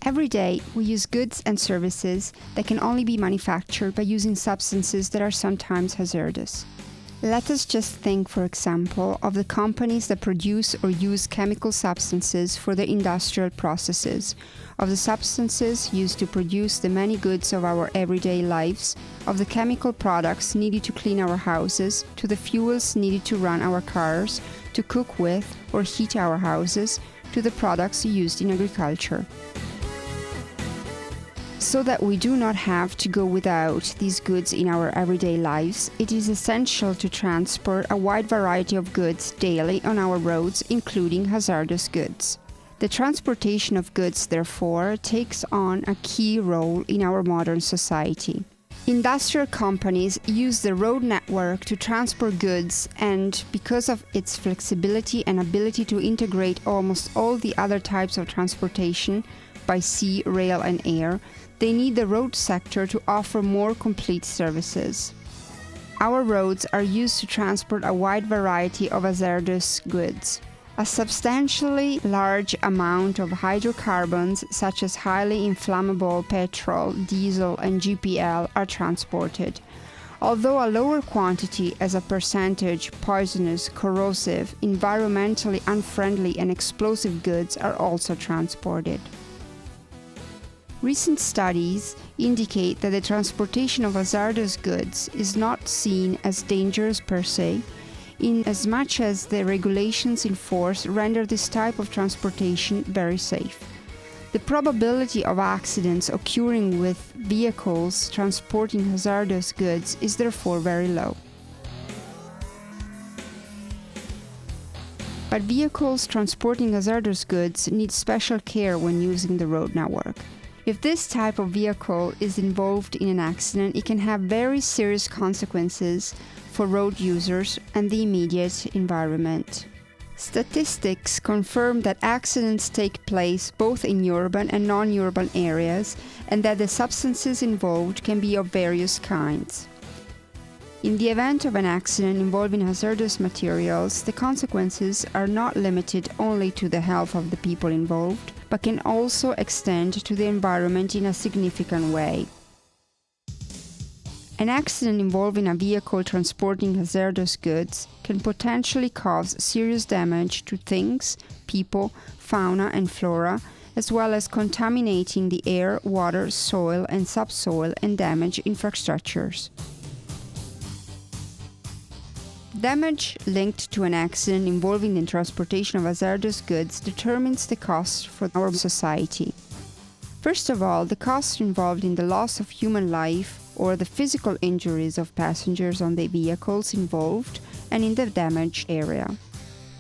Every day, we use goods and services that can only be manufactured by using substances that are sometimes hazardous. Let us just think, for example, of the companies that produce or use chemical substances for their industrial processes, of the substances used to produce the many goods of our everyday lives, of the chemical products needed to clean our houses, to the fuels needed to run our cars, to cook with or heat our houses, to the products used in agriculture. So that we do not have to go without these goods in our everyday lives, it is essential to transport a wide variety of goods daily on our roads, including hazardous goods. The transportation of goods, therefore, takes on a key role in our modern society. Industrial companies use the road network to transport goods, and because of its flexibility and ability to integrate almost all the other types of transportation by sea, rail, and air, they need the road sector to offer more complete services. Our roads are used to transport a wide variety of hazardous goods. A substantially large amount of hydrocarbons, such as highly inflammable petrol, diesel, and GPL, are transported. Although a lower quantity as a percentage poisonous, corrosive, environmentally unfriendly, and explosive goods are also transported. Recent studies indicate that the transportation of hazardous goods is not seen as dangerous per se, in as much as the regulations in force render this type of transportation very safe. The probability of accidents occurring with vehicles transporting hazardous goods is therefore very low. But vehicles transporting hazardous goods need special care when using the road network. If this type of vehicle is involved in an accident, it can have very serious consequences for road users and the immediate environment. Statistics confirm that accidents take place both in urban and non-urban areas, and that the substances involved can be of various kinds. In the event of an accident involving hazardous materials, the consequences are not limited only to the health of the people involved, but can also extend to the environment in a significant way. An accident involving a vehicle transporting hazardous goods can potentially cause serious damage to things, people, fauna, and flora, as well as contaminating the air, water, soil, and subsoil, and damage infrastructures. Damage linked to an accident involving the transportation of hazardous goods determines the cost for our society. First of all, the cost involved in the loss of human life or the physical injuries of passengers on the vehicles involved and in the damaged area.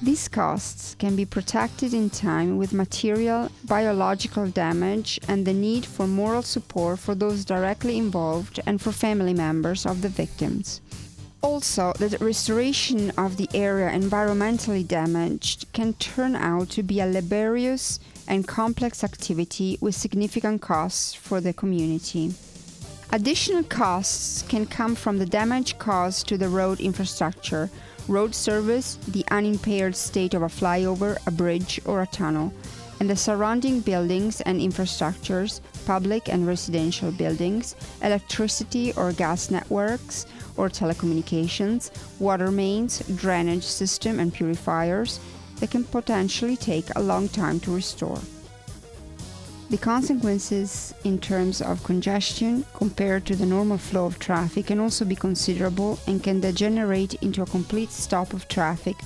These costs can be protected in time with material, biological damage, and the need for moral support for those directly involved and for family members of the victims. Also, the restoration of the area environmentally damaged can turn out to be a laborious and complex activity with significant costs for the community. Additional costs can come from the damage caused to the road infrastructure, road service, the unimpaired state of a flyover, a bridge, or a tunnel, and the surrounding buildings and infrastructures, public and residential buildings, electricity or gas networks, or telecommunications, water mains, drainage system, and purifiers that can potentially take a long time to restore. The consequences in terms of congestion compared to the normal flow of traffic can also be considerable and can degenerate into a complete stop of traffic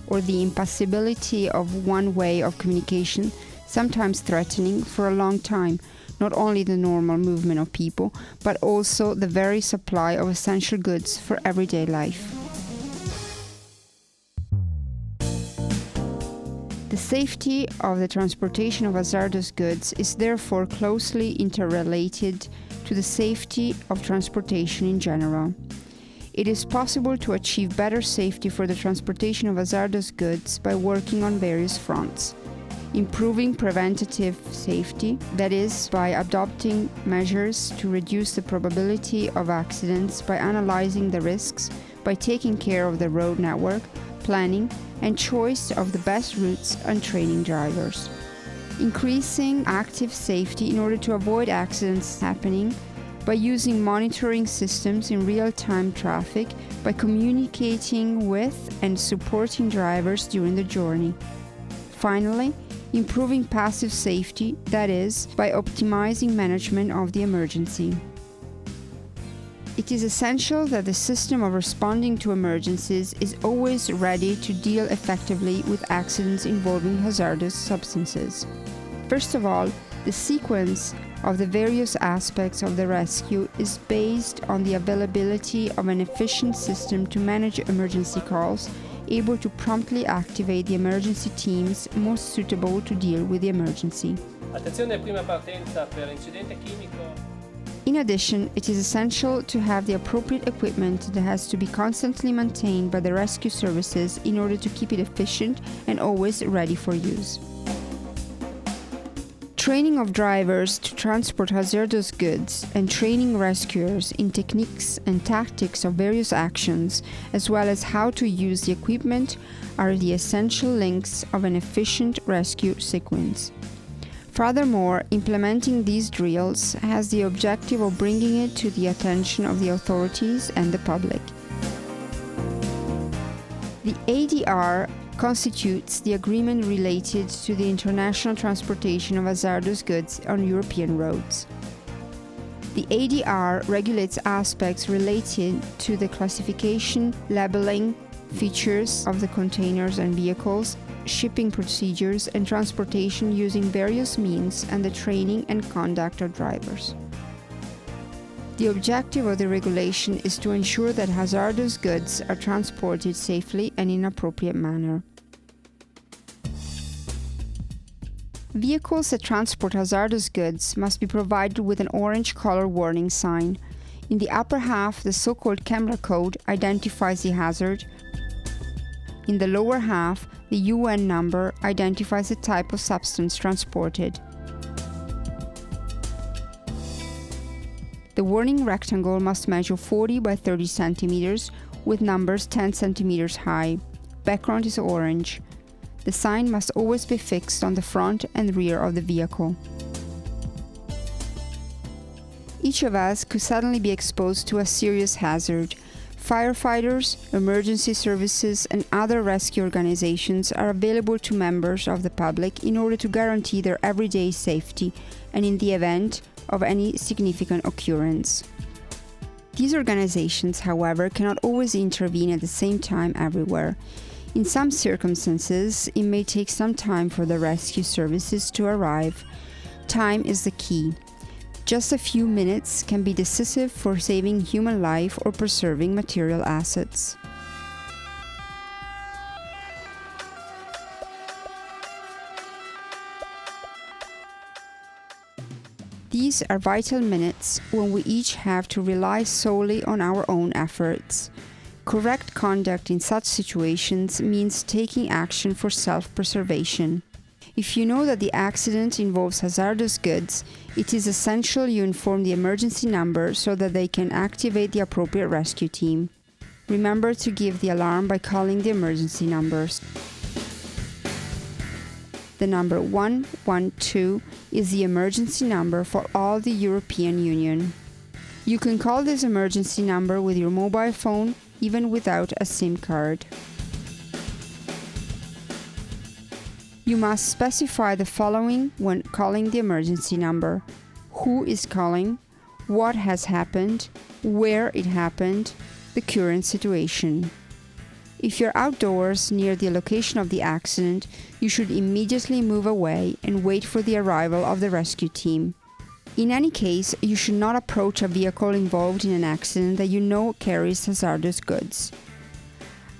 or the impossibility of one way of communication, sometimes threatening for a long time not only the normal movement of people, but also the very supply of essential goods for everyday life. The safety of the transportation of hazardous goods is therefore closely interrelated to the safety of transportation in general. It is possible to achieve better safety for the transportation of hazardous goods by working on various fronts. Improving preventative safety, that is, by adopting measures to reduce the probability of accidents, by analyzing the risks, by taking care of the road network, planning, and choice of the best routes and training drivers. increasing active safety in order to avoid accidents happening, by using monitoring systems in real-time traffic, by communicating with and supporting drivers during the journey. Finally, improving passive safety, that is, by optimizing management of the emergency. It is essential that the system of responding to emergencies is always ready to deal effectively with accidents involving hazardous substances. First of all, the sequence of the various aspects of the rescue is based on the availability of an efficient system to manage emergency calls, able to promptly activate the emergency teams most suitable to deal with the emergency. Attenzione prima partenza per incidente chimico. In addition, it is essential to have the appropriate equipment that has to be constantly maintained by the rescue services in order to keep it efficient and always ready for use. Training of drivers to transport hazardous goods and training rescuers in techniques and tactics of various actions, as well as how to use the equipment, are the essential links of an efficient rescue sequence. Furthermore, implementing these drills has the objective of bringing it to the attention of the authorities and the public. The ADR constitutes the agreement related to the international transportation of hazardous goods on European roads. The ADR regulates aspects related to the classification, labeling, features of the containers and vehicles, shipping procedures, and transportation using various means, and the training and conduct of drivers. The objective of the regulation is to ensure that hazardous goods are transported safely and in an appropriate manner. Vehicles that transport hazardous goods must be provided with an orange color warning sign. In the upper half, the so-called camera code identifies the hazard. In the lower half, the UN number identifies the type of substance transported. The warning rectangle must measure 40 by 30 centimeters with numbers 10 centimeters high. Background is orange. The sign must always be fixed on the front and rear of the vehicle. Each of us could suddenly be exposed to a serious hazard. Firefighters, emergency services, and other rescue organizations are available to members of the public in order to guarantee their everyday safety and in the event of any significant occurrence. These organizations, however, cannot always intervene at the same time everywhere. In some circumstances, it may take some time for the rescue services to arrive. Time is the key. Just a few minutes can be decisive for saving human life or preserving material assets. These are vital minutes when we each have to rely solely on our own efforts. Correct conduct in such situations means taking action for self-preservation. If you know that the accident involves hazardous goods, it is essential you inform the emergency number so that they can activate the appropriate rescue team. Remember to give the alarm by calling the emergency numbers. The number 112 is the emergency number for all the European Union. You can call this emergency number with your mobile phone, even without a SIM card. You must specify the following when calling the emergency number: who is calling, what has happened, where it happened, the current situation. If you're outdoors near the location of the accident, you should immediately move away and wait for the arrival of the rescue team. In any case, you should not approach a vehicle involved in an accident that you know carries hazardous goods.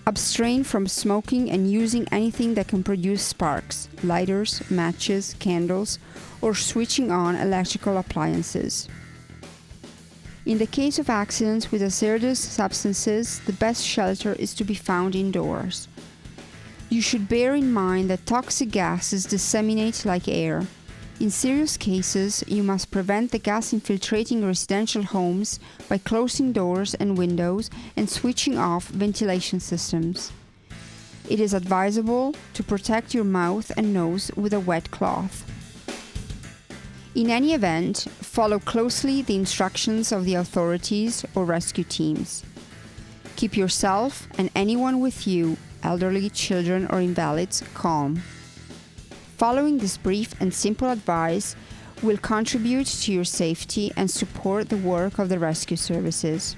Abstain from smoking and using anything that can produce sparks, lighters, matches, candles, or switching on electrical appliances. In the case of accidents with hazardous substances, the best shelter is to be found indoors. You should bear in mind that toxic gases disseminate like air. In serious cases, you must prevent the gas infiltrating residential homes by closing doors and windows and switching off ventilation systems. It is advisable to protect your mouth and nose with a wet cloth. In any event, follow closely the instructions of the authorities or rescue teams. Keep yourself and anyone with you, elderly, children, or invalids, calm. Following this brief and simple advice will contribute to your safety and support the work of the rescue services.